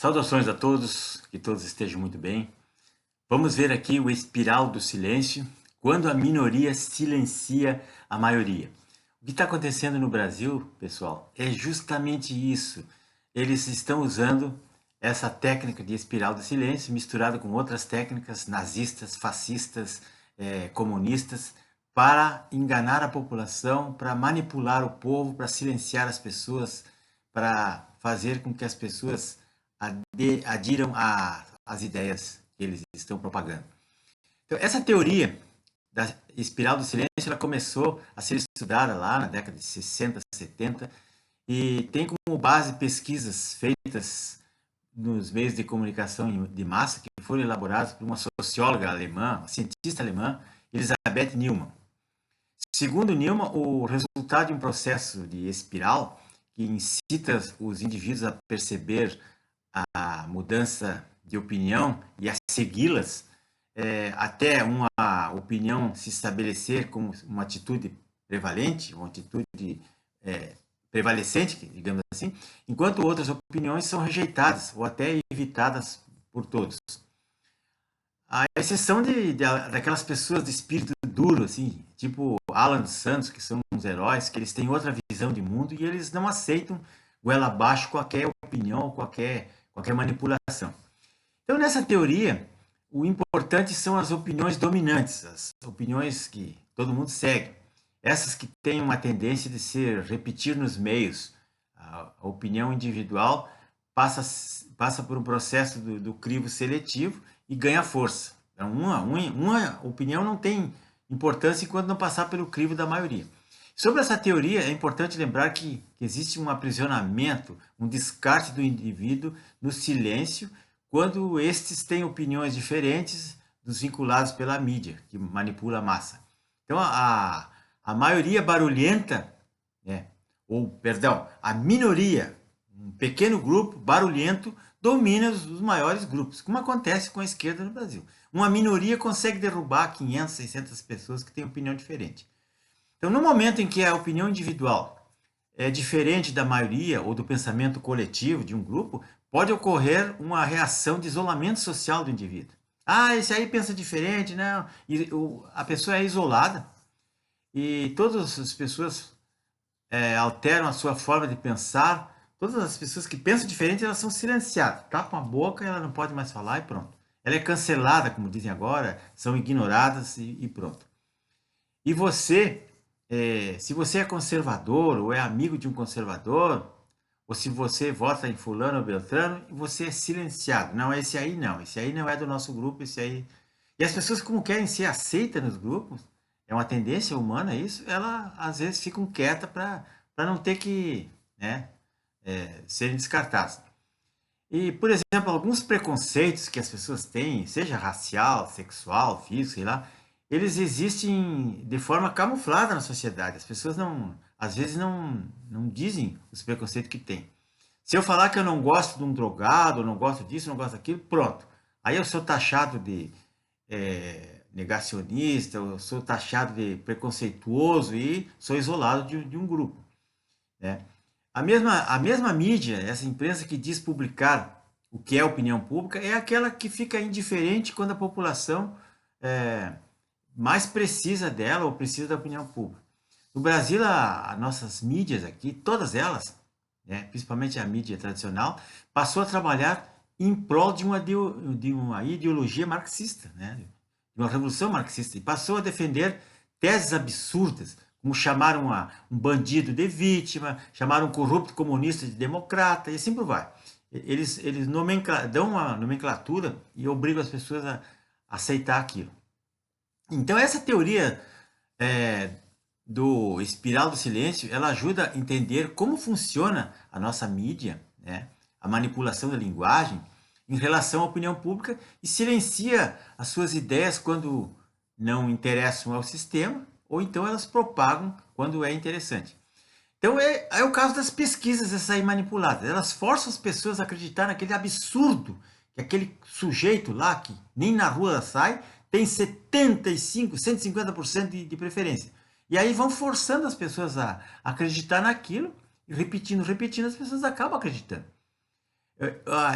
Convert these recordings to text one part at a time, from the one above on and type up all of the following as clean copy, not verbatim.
Saudações a todos, que todos estejam muito bem. Vamos ver aqui o espiral do silêncio, quando a minoria silencia a maioria. O que está acontecendo no Brasil, pessoal, é justamente isso. Eles estão usando essa técnica de espiral do silêncio, misturada com outras técnicas nazistas, fascistas, comunistas, para enganar a população, para manipular o povo, para silenciar as pessoas, para fazer com que as pessoas adiram às ideias que eles estão propagando. Então, essa teoria da espiral do silêncio, ela começou a ser estudada lá na década de 60, 70, e tem como base pesquisas feitas nos meios de comunicação de massa, que foram elaboradas por uma socióloga alemã, uma cientista alemã, Elisabeth Neumann. Segundo Neumann, o resultado de um processo de espiral que incita os indivíduos a perceber a mudança de opinião e a segui-las, até uma opinião se estabelecer como uma atitude prevalente, uma atitude prevalecente, digamos assim, enquanto outras opiniões são rejeitadas ou até evitadas por todos. A exceção daquelas pessoas de espírito duro, assim, tipo Alan dos Santos, que são uns heróis, que eles têm outra visão de mundo e eles não aceitam goela abaixo qualquer opinião, qualquer manipulação. Então, nessa teoria, o importante são as opiniões dominantes, as opiniões que todo mundo segue. Essas que têm uma tendência de repetir nos meios. A opinião individual passa por um processo do crivo seletivo e ganha força. Então, uma opinião não tem importância enquanto não passar pelo crivo da maioria. Sobre essa teoria, é importante lembrar que existe um aprisionamento, um descarte do indivíduo no silêncio, quando estes têm opiniões diferentes dos vinculados pela mídia, que manipula a massa. Então, a maioria barulhenta, a minoria, um pequeno grupo barulhento, domina os maiores grupos, como acontece com a esquerda no Brasil. Uma minoria consegue derrubar 500, 600 pessoas que têm opinião diferente. Então, no momento em que a opinião individual é diferente da maioria ou do pensamento coletivo de um grupo, pode ocorrer uma reação de isolamento social do indivíduo. Ah, esse aí pensa diferente, não. E a pessoa é isolada e todas as pessoas alteram a sua forma de pensar. Todas as pessoas que pensam diferente, elas são silenciadas. Tapam a boca, ela não pode mais falar e pronto. Ela é cancelada, como dizem agora, são ignoradas e pronto. E você... se você é conservador ou é amigo de um conservador, ou se você vota em fulano ou beltrano, você é silenciado. Não, esse aí não é do nosso grupo, esse aí... E as pessoas, como querem ser aceitas nos grupos, é uma tendência humana isso, elas às vezes ficam quietas para não ter que serem descartadas. E, por exemplo, alguns preconceitos que as pessoas têm, seja racial, sexual, físico, sei lá, eles existem de forma camuflada na sociedade. As pessoas às vezes não dizem os preconceitos que têm. Se eu falar que eu não gosto de um drogado, não gosto disso, não gosto daquilo, pronto. Aí eu sou taxado de negacionista, eu sou taxado de preconceituoso e sou isolado de um grupo. A mesma mídia, essa imprensa que diz publicar o que é opinião pública, é aquela que fica indiferente quando a população mais precisa dela ou precisa da opinião pública. No Brasil, as nossas mídias aqui, todas elas, principalmente a mídia tradicional, passou a trabalhar em prol de uma ideologia marxista, de uma revolução marxista, e passou a defender teses absurdas, como chamaram um bandido de vítima, chamaram um corrupto comunista de democrata, e assim por vai. Eles dão uma nomenclatura e obrigam as pessoas a aceitar aquilo. Então, essa teoria do espiral do silêncio, ela ajuda a entender como funciona a nossa mídia, a manipulação da linguagem em relação à opinião pública e silencia as suas ideias quando não interessam ao sistema, ou então elas propagam quando é interessante. Então, é o caso das pesquisas essas aí manipuladas. Elas forçam as pessoas a acreditar naquele absurdo, que aquele sujeito lá, que nem na rua sai, tem 75%, 150% de preferência. E aí vão forçando as pessoas a acreditar naquilo, e repetindo, as pessoas acabam acreditando.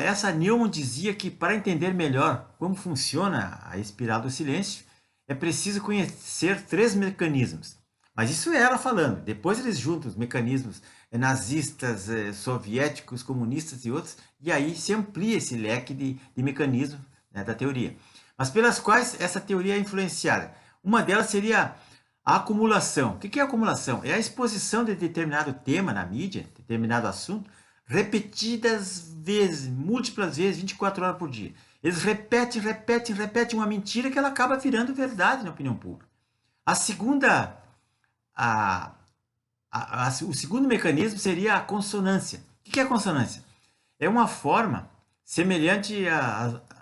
Essa Newman dizia que para entender melhor como funciona a espiral do silêncio, é preciso conhecer 3 mecanismos. Mas isso é ela falando. Depois eles juntam os mecanismos nazistas, soviéticos, comunistas e outros, e aí se amplia esse leque de mecanismos, né, da teoria. Mas pelas quais essa teoria é influenciada. Uma delas seria a acumulação. O que é a acumulação? É a exposição de determinado tema na mídia, determinado assunto, repetidas vezes, múltiplas vezes, 24 horas por dia. Eles repetem uma mentira que ela acaba virando verdade na opinião pública. A segunda, o segundo mecanismo seria a consonância. O que é a consonância? É uma forma semelhante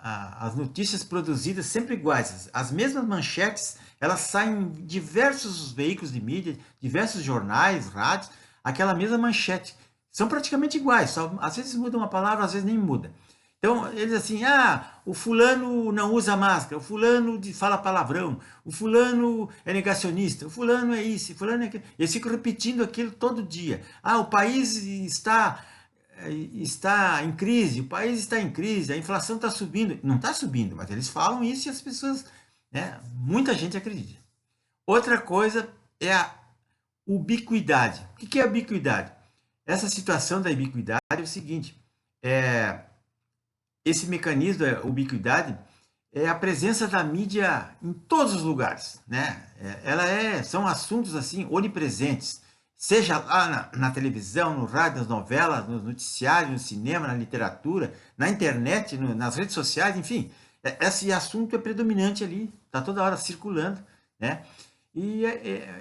às notícias produzidas sempre iguais. As mesmas manchetes, elas saem em diversos veículos de mídia, diversos jornais, rádios, aquela mesma manchete. São praticamente iguais, só, às vezes muda uma palavra, às vezes nem muda. Então, eles assim, o fulano não usa máscara, o fulano fala palavrão, o fulano é negacionista, o fulano é isso, o fulano é aquilo. Eles ficam repetindo aquilo todo dia. O país está em crise, o país está em crise, a inflação está subindo. Não está subindo, mas eles falam isso e as pessoas, né, muita gente acredita. Outra coisa é a ubiquidade. O que é a ubiquidade? Essa situação da ubiquidade é o seguinte, esse mecanismo da ubiquidade é a presença da mídia em todos os lugares, né? São assuntos assim onipresentes, seja lá na televisão, no rádio, nas novelas, nos noticiários, no cinema, na literatura, na internet, nas redes sociais, enfim, esse assunto é predominante ali, está toda hora circulando, né? E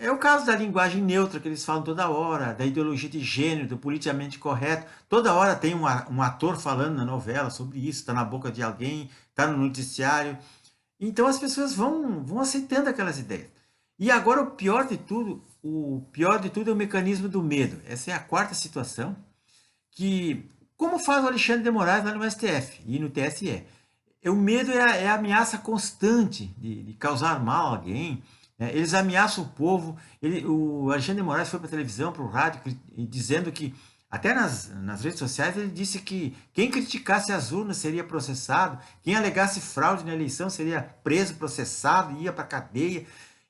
é o caso da linguagem neutra que eles falam toda hora, da ideologia de gênero, do politicamente correto. Toda hora tem um ator falando na novela sobre isso, está na boca de alguém, está no noticiário. Então as pessoas vão aceitando aquelas ideias. E agora o pior de tudo é o mecanismo do medo. Essa é a quarta situação, que, como faz o Alexandre de Moraes lá no STF e no TSE, o medo é a ameaça constante de causar mal a alguém. Eles ameaçam o povo. O Alexandre de Moraes foi para a televisão, para o rádio, dizendo que, até nas redes sociais, ele disse que quem criticasse as urnas seria processado, quem alegasse fraude na eleição seria preso, processado, ia para a cadeia.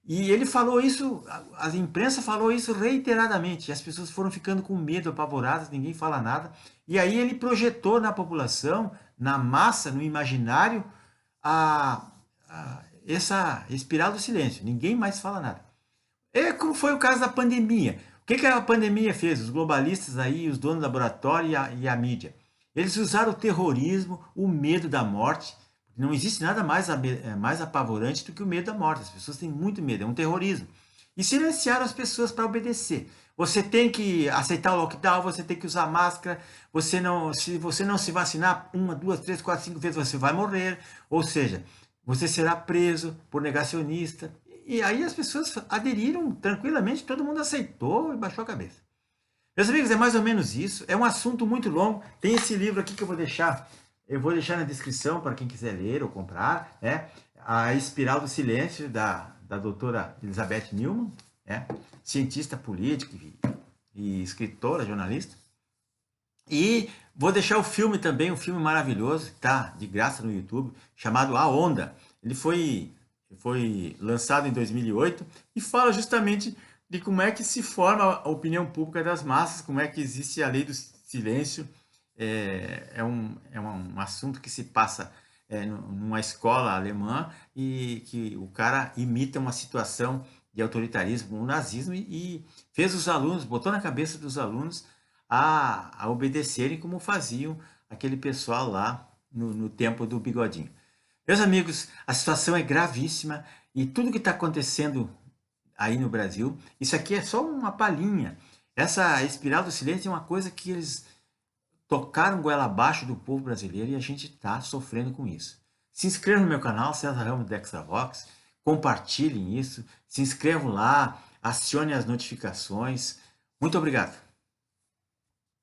E ele falou isso, a imprensa falou isso reiteradamente, e as pessoas foram ficando com medo, apavoradas, ninguém fala nada. E aí ele projetou na população, na massa, no imaginário, essa espiral do silêncio. Ninguém mais fala nada. É como foi o caso da pandemia. O que a pandemia fez? Os globalistas aí, os donos do laboratório e a mídia. Eles usaram o terrorismo, o medo da morte. Não existe nada mais apavorante do que o medo da morte. As pessoas têm muito medo, é um terrorismo. E silenciaram as pessoas para obedecer. Você tem que aceitar o lockdown, você tem que usar máscara, se você não se vacinar 1, 2, 3, 4, 5 vezes, você vai morrer. Ou seja, você será preso por negacionista. E aí as pessoas aderiram tranquilamente, todo mundo aceitou e baixou a cabeça. Meus amigos, é mais ou menos isso. É um assunto muito longo. Tem esse livro aqui que eu vou deixar na descrição para quem quiser ler ou comprar, né? A Espiral do Silêncio, da doutora Elizabeth Newman, né? Cientista política e escritora, jornalista. E vou deixar o filme também, um filme maravilhoso, que está de graça no YouTube, chamado A Onda. Ele foi lançado em 2008 e fala justamente de como é que se forma a opinião pública das massas, como é que existe a lei do silêncio. É um assunto que se passa numa escola alemã e que o cara imita uma situação de autoritarismo, um nazismo, e fez os alunos, botou na cabeça dos alunos a obedecerem como faziam aquele pessoal lá no tempo do Bigodinho. Meus amigos, a situação é gravíssima e tudo que está acontecendo aí no Brasil, isso aqui é só uma palhinha. Essa espiral do silêncio é uma coisa que eles tocaram goela abaixo do povo brasileiro e a gente está sofrendo com isso. Se inscreva no meu canal, César Ramos Dextravox, compartilhem isso, se inscrevam lá, acione as notificações. Muito obrigado.